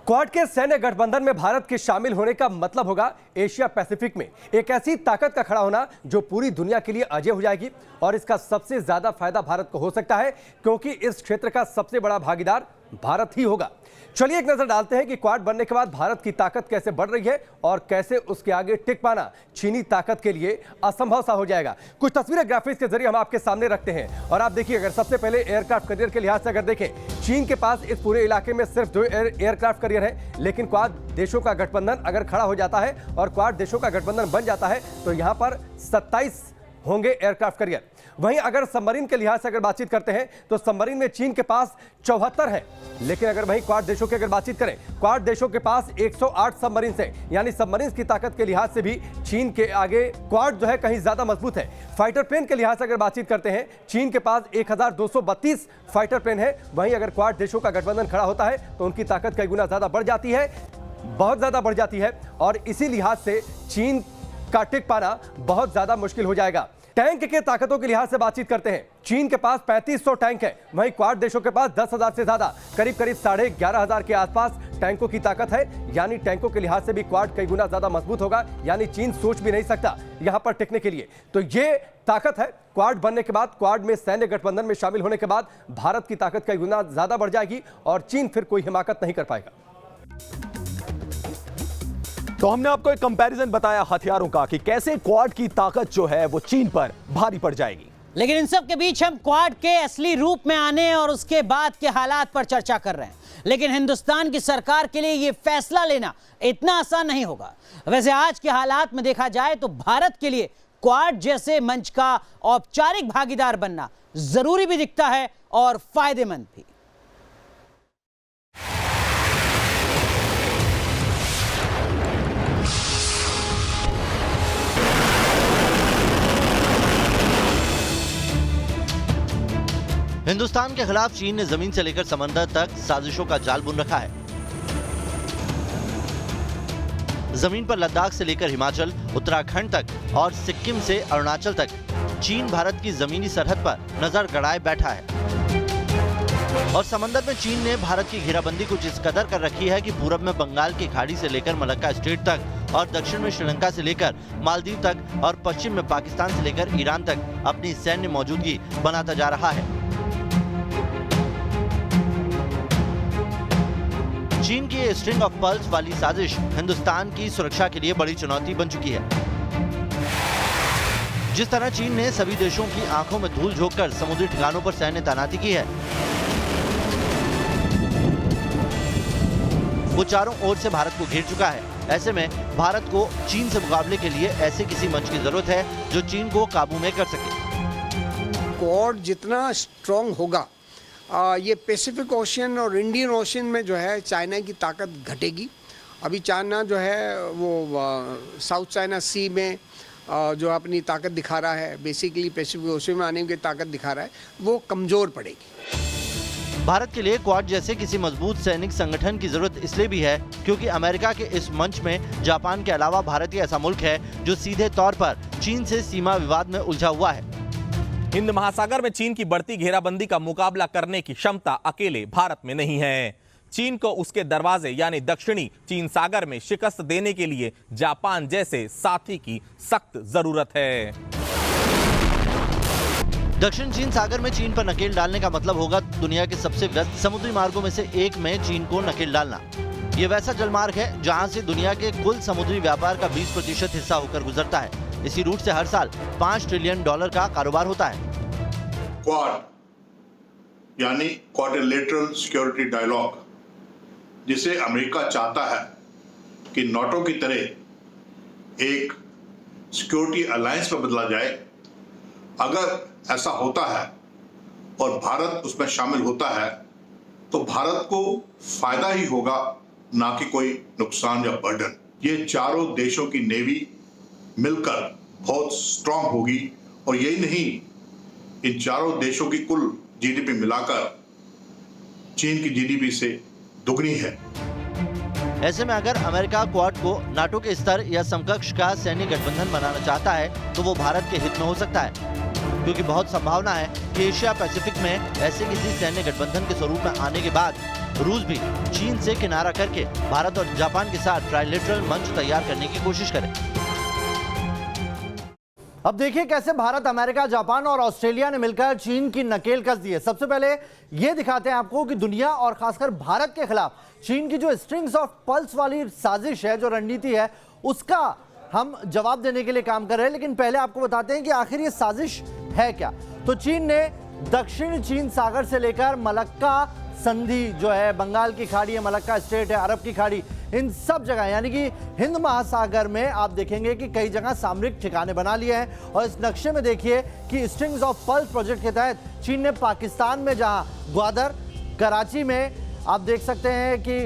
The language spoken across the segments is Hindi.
क्वाड के सैन्य गठबंधन में भारत के शामिल होने का मतलब होगा एशिया पैसिफिक में एक ऐसी ताकत का खड़ा होना जो पूरी दुनिया के लिए अजय हो जाएगी। और इसका सबसे ज्यादा फायदा भारत को हो सकता है क्योंकि इस क्षेत्र का सबसे बड़ा भागीदार भारत ही होगा। चलिए एक नजर डालते हैं कि क्वाड बनने के बाद भारत की ताकत कैसे बढ़ रही है और कैसे उसके आगे टिक पाना चीनी ताकत के लिए असंभव सा हो जाएगा। कुछ तस्वीरें ग्राफिक्स के जरिए हम आपके सामने रखते हैं और आप देखिए, अगर सबसे पहले एयरक्राफ्ट करियर के लिहाज से अगर देखें, चीन के पास इस पूरे इलाके में सिर्फ 2 एयरक्राफ्ट करियर है, लेकिन क्वाड देशों का गठबंधन अगर खड़ा हो जाता है और क्वाड देशों का गठबंधन बन जाता है तो यहां पर 27 होंगे एयरक्राफ्ट करियर। वहीं अगर सबमरीन के लिहाज से अगर बातचीत करते हैं तो सबमरीन में चीन के पास 74 है, लेकिन अगर वहीं क्वाड देशों की अगर बातचीत करें, क्वाड देशों के पास 108 सबमरीन है, यानी सबमरीन की ताकत के लिहाज से भी चीन के आगे क्वाड जो है कहीं ज्यादा मजबूत है। फाइटर प्लेन के लिहाज से अगर बातचीत करते हैं, चीन के पास 1232 फाइटर प्लेन है। वहीं अगर क्वाड देशों का गठबंधन खड़ा होता है तो उनकी ताकत कई गुना ज्यादा बढ़ जाती है, बहुत ज्यादा बढ़ जाती है, और इसी लिहाज से चीन का टिक पाना बहुत ज्यादा मुश्किल हो जाएगा। टैंक के ताकतों के लिहाज से बातचीत करते हैं, चीन के पास 3500 टैंक है, वहीं क्वाड देशों के पास 10,000 से ज्यादा, करीब 11,500 के आसपास टैंकों की ताकत है। यानी टैंकों के लिहाज से भी क्वाड कई गुना ज्यादा मजबूत होगा, यानी चीन सोच भी नहीं सकता यहां पर टिकने के लिए। तो ये ताकत है क्वाड बनने के बाद, क्वाड में सैन्य गठबंधन में शामिल होने के बाद भारत की ताकत कई गुना ज्यादा बढ़ जाएगी और चीन फिर कोई हिमाकत नहीं कर पाएगा। तो हमने आपको एक कंपैरिजन बताया हथियारों का कि कैसे क्वाड की ताकत जो है वो चीन पर भारी पड़ जाएगी। लेकिन इन सब के बीच हम क्वाड के असली रूप में आने और उसके बाद के हालात पर चर्चा कर रहे हैं। लेकिन हिंदुस्तान की सरकार के लिए यह फैसला लेना इतना आसान नहीं होगा। वैसे आज के हालात में देखा जाए तो भारत के लिए क्वाड जैसे मंच का औपचारिक भागीदार बनना जरूरी भी दिखता है और फायदेमंद भी। हिंदुस्तान के खिलाफ चीन ने जमीन से लेकर समंदर तक साजिशों का जाल बुन रखा है। जमीन पर लद्दाख से लेकर हिमाचल, उत्तराखंड तक और सिक्किम से अरुणाचल तक चीन भारत की जमीनी सरहद पर नजर गड़ाए बैठा है। और समंदर में चीन ने भारत की घेराबंदी कुछ इस कदर कर रखी है कि पूरब में बंगाल की खाड़ी से लेकर मलक्का स्ट्रेट तक और दक्षिण में श्रीलंका से लेकर मालदीव तक और पश्चिम में पाकिस्तान से लेकर ईरान तक अपनी सैन्य मौजूदगी बनाता जा रहा है। चीन की स्ट्रिंग ऑफ पर्ल्स वाली साजिश हिंदुस्तान की सुरक्षा के लिए बड़ी चुनौती बन चुकी है। जिस तरह चीन ने सभी देशों की आंखों में धूल झोंककर समुद्री ठिकानों पर सैन्य तैनाती की है, वो चारों ओर से भारत को घेर चुका है। ऐसे में भारत को चीन से मुकाबले के लिए ऐसे किसी मंच की जरूरत है जो चीन को काबू में कर सके। क्वाड जितना स्ट्रांग होगा, ये पैसिफिक ओशियन और इंडियन ओशियन में जो है चाइना की ताकत घटेगी। अभी चाइना जो है वो साउथ चाइना सी में जो अपनी ताकत दिखा रहा है, बेसिकली पैसिफिक ओशियन में आने की ताकत दिखा रहा है, वो कमज़ोर पड़ेगी। भारत के लिए क्वाड जैसे किसी मजबूत सैनिक संगठन की जरूरत इसलिए भी है क्योंकि अमेरिका के इस मंच में जापान के अलावा भारत ही ऐसा मुल्क है जो सीधे तौर पर चीन से सीमा विवाद में उलझा हुआ है। हिंद महासागर में चीन की बढ़ती घेराबंदी का मुकाबला करने की क्षमता अकेले भारत में नहीं है। चीन को उसके दरवाजे यानी दक्षिणी चीन सागर में शिकस्त देने के लिए जापान जैसे साथी की सख्त जरूरत है। दक्षिण चीन सागर में चीन पर नकेल डालने का मतलब होगा दुनिया के सबसे व्यस्त समुद्री मार्गों में से एक में चीन को नकेल डालना। ये वैसा जलमार्ग है जहां से दुनिया के कुल समुद्री व्यापार का 20% हिस्सा होकर गुजरता है। इसी रूट से हर साल $5 ट्रिलियन का कारोबार होता है। क्वाड यानी क्वाड्रिलेटरल सिक्योरिटी डायलॉग, जिसे अमेरिका चाहता है कि नाटो की तरह एक सिक्योरिटी अलायंस में बदला जाए। अगर ऐसा होता है और भारत उसमें शामिल होता है तो भारत को फायदा ही होगा, ना कि कोई नुकसान या बर्डन। ये चारों देशों की नेवी मिलकर बहुत स्ट्रांग होगी और यही नहीं, इन चारों देशों की कुल जीडीपी मिलाकर चीन की जीडीपी से दुगनी है। ऐसे में अगर अमेरिका क्वाड को नाटो के स्तर या समकक्ष का सैन्य गठबंधन बनाना चाहता है तो वो भारत के हित में हो सकता है, क्योंकि बहुत संभावना है कि एशिया पैसिफिक में ऐसे किसी सैन्य गठबंधन के स्वरूप में आने के बाद रूस भी चीन से किनारा करके भारत और जापान के साथ ट्राइलेटरल मंच तैयार करने की कोशिश करे। अब देखिए कैसे भारत, अमेरिका, जापान और ऑस्ट्रेलिया ने मिलकर चीन की नकेल कस दी है। सबसे पहले ये दिखाते हैं आपको कि दुनिया और खासकर भारत के खिलाफ चीन की जो स्ट्रिंग्स ऑफ पल्स वाली साजिश है, जो रणनीति है, उसका हम जवाब देने के लिए काम कर रहे हैं। लेकिन पहले आपको बताते हैं कि आखिर ये साजिश है क्या। तो चीन ने दक्षिण चीन सागर से लेकर मलक्का संधि जो है, बंगाल की खाड़ी है, मलक्का स्टेट है, अरब की खाड़ी, इन सब जगह यानी कि हिंद महासागर में आप देखेंगे कि कई जगह सामरिक ठिकाने बना लिए हैं। और इस नक्शे में देखिए कि स्ट्रिंग्स ऑफ पल्स प्रोजेक्ट के तहत चीन ने पाकिस्तान में जहां ग्वादर, कराची में आप देख सकते हैं कि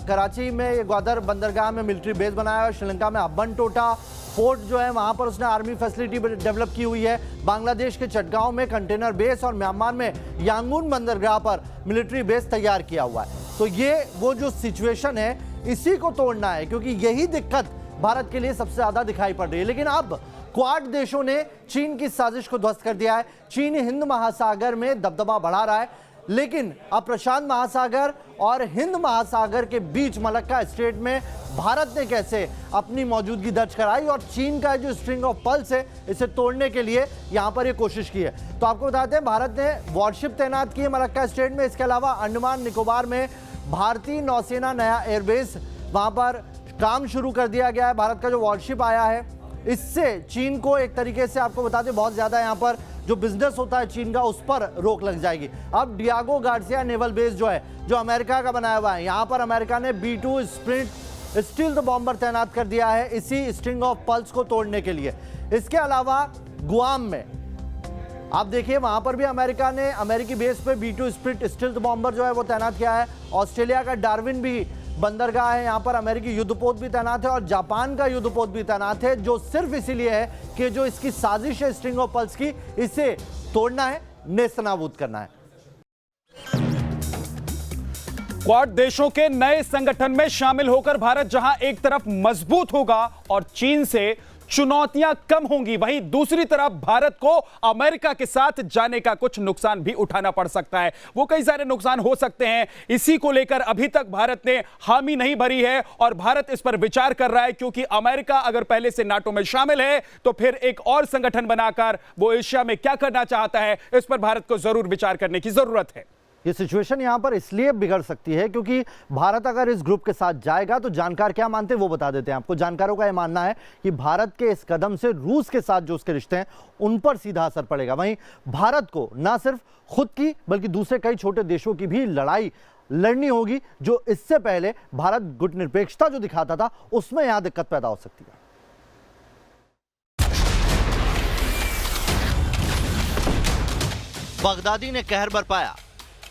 कराची में ग्वादर बंदरगाह में मिलिट्री बेस बनाया है, श्रीलंका में हम्बनटोटा फोर्ट जो है वहां पर उसने आर्मी फैसिलिटी डेवलप की हुई है, बांग्लादेश के चटगांव में कंटेनर बेस और म्यांमार में यांगून बंदरगाह पर मिलिट्री बेस तैयार किया हुआ है। तो ये वो जो सिचुएशन है, इसी को तोड़ना है, क्योंकि यही दिक्कत भारत के लिए सबसे ज्यादा दिखाई पड़ रही है। लेकिन अब क्वाड देशों ने चीन की साजिश को ध्वस्त कर दिया है। चीन हिंद महासागर में दबदबा बढ़ा रहा है, लेकिन अब प्रशांत महासागर और हिंद महासागर के बीच मलक्का स्ट्रेट में भारत ने कैसे अपनी मौजूदगी दर्ज कराई और चीन का जो स्ट्रिंग ऑफ पल्स है, इसे तोड़ने के लिए यहां पर ये कोशिश की है। तो आपको बताते हैं भारत ने वॉरशिप तैनात की है मलक्का स्ट्रेट में। इसके अलावा अंडमान निकोबार में भारतीय नौसेना नया एयरबेस वहां पर काम शुरू कर दिया गया है। भारत का जो वॉरशिप आया है, इससे चीन को एक तरीके से आपको बताते हैं बहुत ज्यादा यहाँ पर जो बिजनेस होता है चीन का, उस पर रोक लग जाएगी। अब डियागो गार्सिया नेवल बेस जो है, जो अमेरिका का बनाया हुआ है, यहाँ पर अमेरिका ने B-2 स्प्रिंट स्टील्थ बॉम्बर तैनात कर दिया है इसी स्ट्रिंग ऑफ पल्स को तोड़ने के लिए। इसके अलावा गुआम में आप देखिए वहां पर भी अमेरिका ने अमेरिकी बेस पे B-2 स्प्रिंट स्टील्थ बॉम्बर जो है वो तैनात किया है। ऑस्ट्रेलिया का डार्विन भी बंदरगाह है, यहाँ पर अमेरिकी युद्धपोत भी तैनात है और जापान का युद्धपोत भी तैनात है, जो सिर्फ इसीलिए है कि जो इसकी साजिश है स्ट्रिंग ऑफ पल्स की, इसे तोड़ना है, नेस्तनाबूद करना है। क्वाड देशों के नए संगठन में शामिल होकर भारत जहां एक तरफ मजबूत होगा और चीन से चुनौतियां कम होंगी, वहीं दूसरी तरफ भारत को अमेरिका के साथ जाने का कुछ नुकसान भी उठाना पड़ सकता है। वो कई सारे नुकसान हो सकते हैं, इसी को लेकर अभी तक भारत ने हामी नहीं भरी है और भारत इस पर विचार कर रहा है, क्योंकि अमेरिका अगर पहले से नाटो में शामिल है तो फिर एक और संगठन बनाकर वो एशिया में क्या करना चाहता है, इस पर भारत को जरूर विचार करने की जरूरत है। ये सिचुएशन यहाँ पर इसलिए बिगड़ सकती है क्योंकि भारत अगर इस ग्रुप के साथ जाएगा तो जानकार क्या मानते हैं वो बता देते हैं आपको। जानकारों का यह मानना है कि भारत के इस कदम से रूस के साथ जो उसके रिश्ते हैं उन पर सीधा असर पड़ेगा। वहीं भारत को न सिर्फ खुद की बल्कि दूसरे कई छोटे देशों की भी लड़ाई लड़नी होगी, जो इससे पहले भारत गुटनिरपेक्षता जो दिखाता था उसमें यहां दिक्कत पैदा हो सकती है। बगदादी ने कहर बरपाया,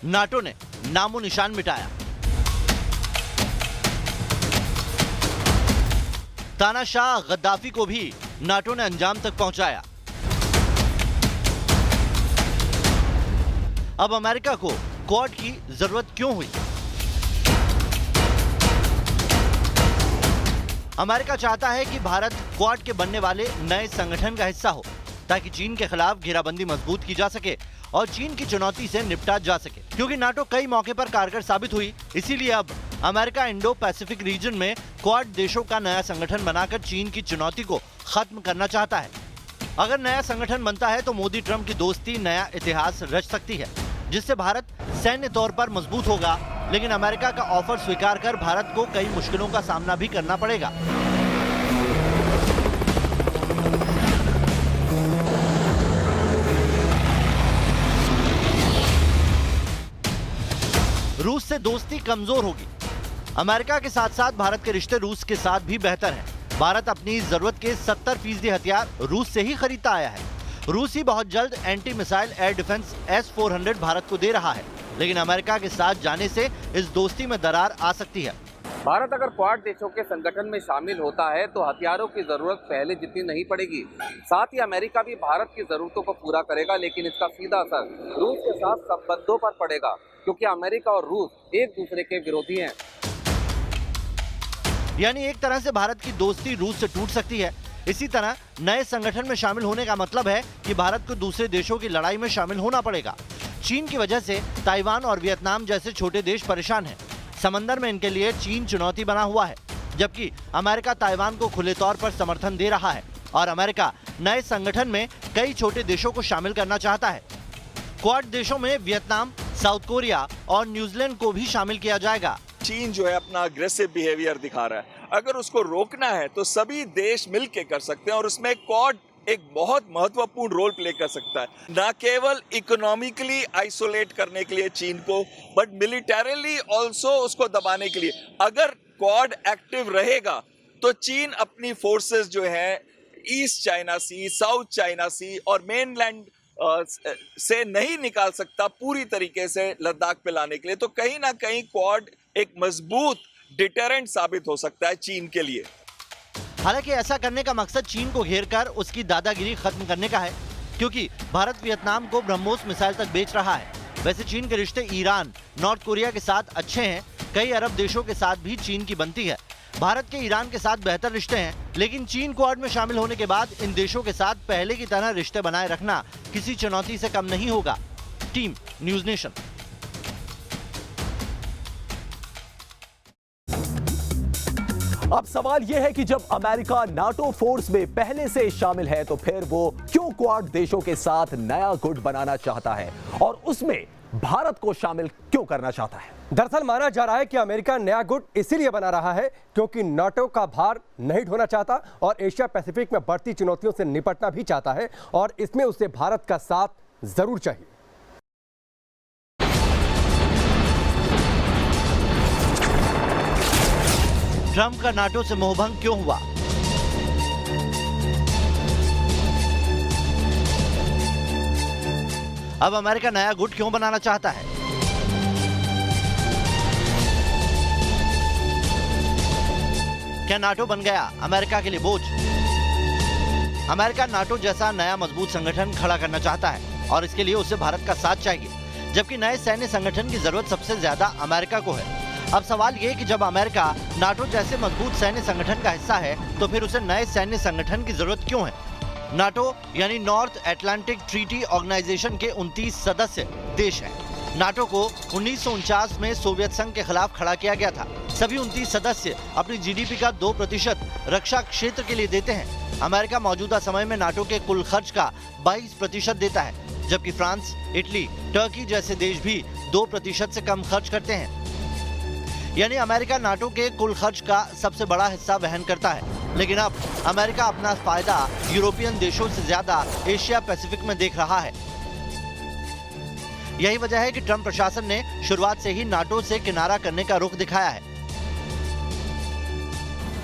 नाटो ने नामो निशान मिटाया। तानाशाह गद्दाफी को भी नाटो ने अंजाम तक पहुंचाया। अब अमेरिका को क्वाड की जरूरत क्यों हुई? अमेरिका चाहता है कि भारत क्वाड के बनने वाले नए संगठन का हिस्सा हो, ताकि चीन के खिलाफ घेराबंदी मजबूत की जा सके और चीन की चुनौती से निपटा जा सके। क्योंकि नाटो कई मौके पर कारगर साबित हुई, इसीलिए अब अमेरिका इंडो पैसिफिक रीजन में क्वाड देशों का नया संगठन बनाकर चीन की चुनौती को खत्म करना चाहता है। अगर नया संगठन बनता है तो मोदी ट्रंप की दोस्ती नया इतिहास रच सकती है, जिससे भारत सैन्य तौर पर मजबूत होगा। लेकिन अमेरिका का ऑफर स्वीकार कर भारत को कई मुश्किलों का सामना भी करना पड़ेगा। रूस से दोस्ती कमजोर होगी। अमेरिका के साथ साथ भारत के रिश्ते रूस के साथ भी बेहतर हैं। भारत अपनी जरूरत के 70% हथियार रूस से ही खरीदता आया है। रूस ही बहुत जल्द anti missile air defence S-400 Bharat को दे रहा है, लेकिन अमेरिका के साथ जाने से इस दोस्ती में दरार आ सकती है। भारत अगर क्वाड देशों के संगठन में शामिल होता है तो हथियारों की जरूरत पहले जितनी नहीं पड़ेगी। साथ ही अमेरिका भी भारत की जरूरतों को पूरा करेगा, लेकिन इसका सीधा असर रूस के साथ संबंधों पर पड़ेगा, क्योंकि अमेरिका और रूस एक दूसरे के विरोधी हैं। यानी एक तरह से भारत की दोस्ती रूस से टूट सकती है। इसी तरह नए संगठन में शामिल होने का मतलब है कि भारत को दूसरे देशों की लड़ाई में शामिल होना पड़ेगा। चीन की वजह से ताइवान और वियतनाम जैसे छोटे देश परेशान हैं। समंदर में इनके लिए चीन चुनौती बना हुआ है, जबकि अमेरिका ताइवान को खुले तौर पर समर्थन दे रहा है और अमेरिका नए संगठन में कई छोटे देशों को शामिल करना चाहता है। क्वाड देशों में वियतनाम, साउथ कोरिया और न्यूजीलैंड को भी शामिल किया जाएगा। चीन जो है अपना अग्रेसिव बिहेवियर दिखा रहा है, अगर उसको रोकना है तो सभी देश मिलकर कर सकते हैं और उसमें क्वाड एक बहुत महत्वपूर्ण रोल प्ले कर सकता है, ना केवल इकोनॉमिकली आइसोलेट करने के लिए चीन को, बट मिलिटरीली ऑल्सो उसको दबाने के लिए। अगर क्वाड एक्टिव रहेगा तो चीन अपनी फोर्सेस जो है ईस्ट चाइना सी, साउथ चाइना सी और मेनलैंड से नहीं निकाल सकता पूरी तरीके से लद्दाख पे लाने के लिए। तो कहीं ना कहीं क्वाड एक मजबूत डिटरेंट साबित हो सकता है चीन के लिए। हालांकि ऐसा करने का मकसद चीन को घेरकर उसकी दादागिरी खत्म करने का है, क्योंकि भारत वियतनाम को ब्रह्मोस मिसाइल तक बेच रहा है। वैसे चीन के रिश्ते ईरान, नॉर्थ कोरिया के साथ अच्छे हैं, कई अरब देशों के साथ भी चीन की बनती है। भारत के ईरान के साथ बेहतर रिश्ते हैं, लेकिन चीन क्वाड में शामिल होने के बाद इन देशों के साथ पहले की तरह रिश्ते बनाए रखना किसी चुनौती से कम नहीं होगा। Team news nation. अब सवाल यह है कि जब अमेरिका नाटो फोर्स में पहले से शामिल है तो फिर वो क्यों क्वाड देशों के साथ नया गुट बनाना चाहता है और उसमें भारत को शामिल क्यों करना चाहता है? दरअसल माना जा रहा है कि अमेरिका नया गुट इसीलिए बना रहा है क्योंकि नाटो का भार नहीं ढोना चाहता और एशिया पैसिफिक में बढ़ती चुनौतियों से निपटना भी चाहता है और इसमें उसे भारत का साथ जरूर चाहिए। ट्रंप का नाटो से मोहभंग क्यों हुआ? अब अमेरिका नया गुट क्यों बनाना चाहता है? क्या नाटो बन गया अमेरिका के लिए बोझ? अमेरिका नाटो जैसा नया मजबूत संगठन खड़ा करना चाहता है और इसके लिए उसे भारत का साथ चाहिए, जबकि नए सैन्य संगठन की जरूरत सबसे ज्यादा अमेरिका को है। अब सवाल ये कि जब अमेरिका नाटो जैसे मजबूत सैन्य संगठन का हिस्सा है तो फिर उसे नए सैन्य संगठन की जरूरत क्यों है? नाटो यानी नॉर्थ अटलांटिक ट्रीटी ऑर्गेनाइजेशन के 29 सदस्य देश हैं। नाटो को 1949 में सोवियत संघ के खिलाफ खड़ा किया गया था। सभी 29 सदस्य अपनी जीडीपी का 2% रक्षा क्षेत्र के लिए देते हैं। अमेरिका मौजूदा समय में नाटो के कुल खर्च का 22% देता है, जबकि फ्रांस, इटली, टर्की जैसे देश भी 2% से कम खर्च करते हैं। यानी अमेरिका नाटो के कुल खर्च का सबसे बड़ा हिस्सा वहन करता है। लेकिन अब अमेरिका अपना फायदा यूरोपियन देशों से ज्यादा एशिया पैसिफिक में देख रहा है। यही वजह है कि ट्रंप प्रशासन ने शुरुआत से ही नाटो से किनारा करने का रुख दिखाया है।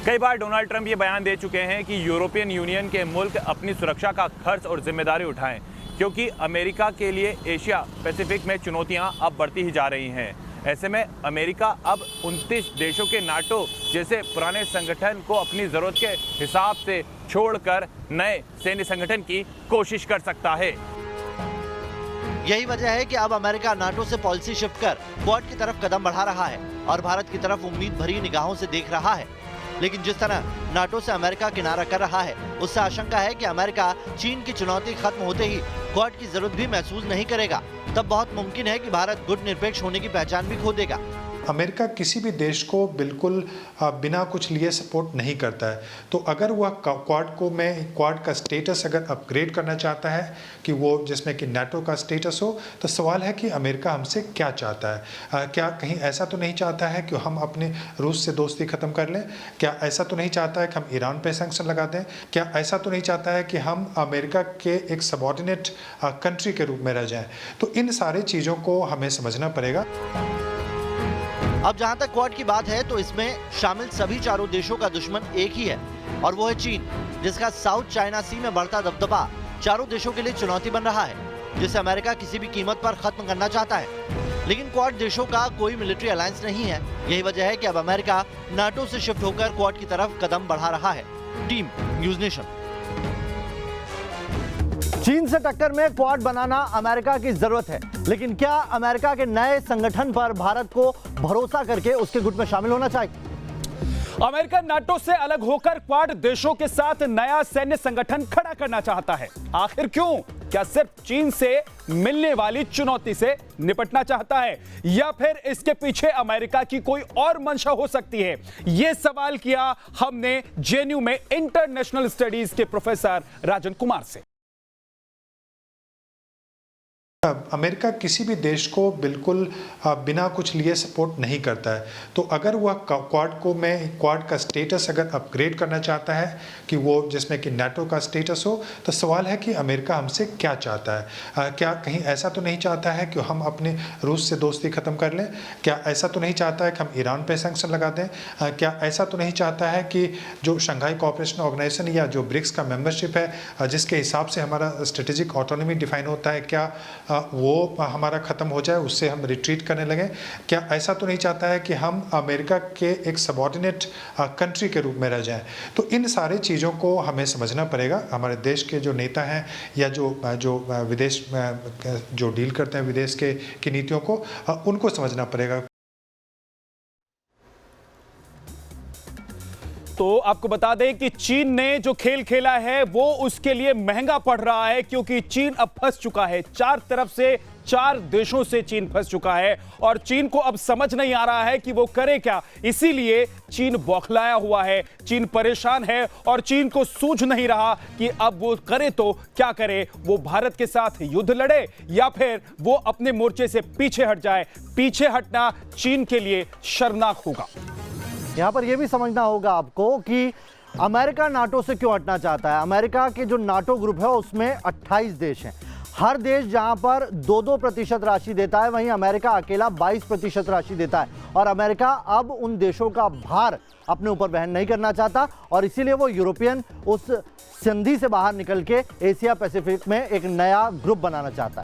कई बार डोनाल्ड ट्रंप ये बयान दे चुके हैं कि यूरोपियन यूनियन के मुल्क अपनी सुरक्षा का खर्च और जिम्मेदारी उठाएं, क्योंकि अमेरिका के लिए एशिया पैसिफिक में चुनौतियां अब बढ़ती ही जा रही हैं। ऐसे में अमेरिका अब 29 देशों के नाटो जैसे पुराने संगठन को अपनी जरूरत के हिसाब से छोड़कर नए सैन्य संगठन की कोशिश कर सकता है। यही वजह है कि अब अमेरिका नाटो से पॉलिसी शिफ्ट कर क्वाड की तरफ कदम बढ़ा रहा है और भारत की तरफ उम्मीद भरी निगाहों से देख रहा है। लेकिन जिस तरह नाटो से अमेरिका किनारा कर रहा है, उससे आशंका है कि अमेरिका चीन की चुनौती खत्म होते ही क्वाड की जरूरत भी महसूस नहीं करेगा। तब बहुत मुमकिन है कि भारत गुट निरपेक्ष होने की पहचान भी खो देगा। अमेरिका किसी भी देश को बिल्कुल बिना कुछ लिए सपोर्ट नहीं करता है। तो अगर वह क्वाड का स्टेटस अगर अपग्रेड करना चाहता है कि वो जिसमें कि नाटो का स्टेटस हो, तो सवाल है कि अमेरिका हमसे क्या चाहता है। क्या कहीं ऐसा तो नहीं चाहता है कि हम अपने रूस से दोस्ती ख़त्म कर लें? क्या ऐसा तो नहीं चाहता है कि हम ईरान पे सैंक्शन लगा दें? क्या ऐसा तो नहीं चाहता है कि हम अमेरिका के एक सबऑर्डिनेट कंट्री के रूप में रह जाएं? तो इन सारी चीज़ों को हमें समझना पड़ेगा। अब जहां तक क्वाड की बात है तो इसमें शामिल सभी चारों देशों का दुश्मन एक ही है और वो है चीन, जिसका साउथ चाइना सी में बढ़ता दबदबा चारों देशों के लिए चुनौती बन रहा है, जिसे अमेरिका किसी भी कीमत पर खत्म करना चाहता है। लेकिन क्वाड देशों का कोई मिलिट्री अलायंस नहीं है। यही वजह है कि अब अमेरिका नाटो से शिफ्ट होकर क्वाड की तरफ कदम बढ़ा रहा है। Team news nation. चीन से टक्कर में क्वाड बनाना अमेरिका की जरूरत है, लेकिन क्या अमेरिका के नए संगठन पर भारत को भरोसा करके उसके गुट में शामिल होना चाहिए? अमेरिका नाटो से अलग होकर क्वाड देशों के साथ नया सैन्य संगठन खड़ा करना चाहता है। आखिर क्यों? क्या सिर्फ चीन से मिलने वाली चुनौती से निपटना चाहता है या फिर इसके पीछे अमेरिका की कोई और मंशा हो सकती है? यह सवाल किया हमने जेएनयू में इंटरनेशनल स्टडीज के प्रोफेसर राजन कुमार से। अमेरिका किसी भी देश को बिल्कुल बिना कुछ लिए सपोर्ट नहीं करता है। तो अगर वह क्वाड का स्टेटस अगर अपग्रेड करना चाहता है कि वो जिसमें कि नाटो का स्टेटस हो, तो सवाल है कि अमेरिका हमसे क्या चाहता है। क्या कहीं ऐसा तो नहीं चाहता है कि हम अपने रूस से दोस्ती ख़त्म कर लें? क्या ऐसा तो नहीं चाहता है कि हम ईरान पे सैंक्शन लगा दें? क्या ऐसा तो नहीं चाहता है कि जो शंघाई कोऑपरेशन ऑर्गेनाइजेशन या जो ब्रिक्स का मेंबरशिप है जिसके हिसाब से हमारा स्ट्रेटेजिक ऑटोनॉमी डिफाइन होता है, क्या वो हमारा ख़त्म हो जाए, उससे हम रिट्रीट करने लगे? क्या ऐसा तो नहीं चाहता है कि हम अमेरिका के एक सबऑर्डिनेट कंट्री के रूप में रह जाएं? तो इन सारी चीज़ों को हमें समझना पड़ेगा। हमारे देश के जो नेता हैं या जो विदेश जो डील करते हैं विदेश की नीतियों को, उनको समझना पड़ेगा। तो आपको बता दें कि चीन ने जो खेल खेला है वो उसके लिए महंगा पड़ रहा है, क्योंकि चीन अब फंस चुका है। चार तरफ से 4 देशों से चीन फंस चुका है और चीन को अब समझ नहीं आ रहा है कि वो करे क्या। इसीलिए चीन बौखलाया हुआ है, चीन परेशान है और चीन को सूझ नहीं रहा कि अब वो करे तो क्या करे। वो भारत के साथ युद्ध लड़े या फिर वो अपने मोर्चे से पीछे हट जाए। पीछे हटना चीन के लिए शर्मनाक होगा। यहां पर यह भी समझना होगा आपको कि अमेरिका नाटो से क्यों हटना चाहता है। अमेरिका के जो नाटो ग्रुप है उसमें 28 देश हैं। हर देश जहां पर 2-2% राशि देता है, वहीं अमेरिका अकेला 22% राशि देता है। और अमेरिका अब उन देशों का भार अपने ऊपर वहन नहीं करना चाहता और इसीलिए वो यूरोपियन उस संधि से बाहर निकल के एशिया पैसिफिक में एक नया ग्रुप बनाना चाहता है।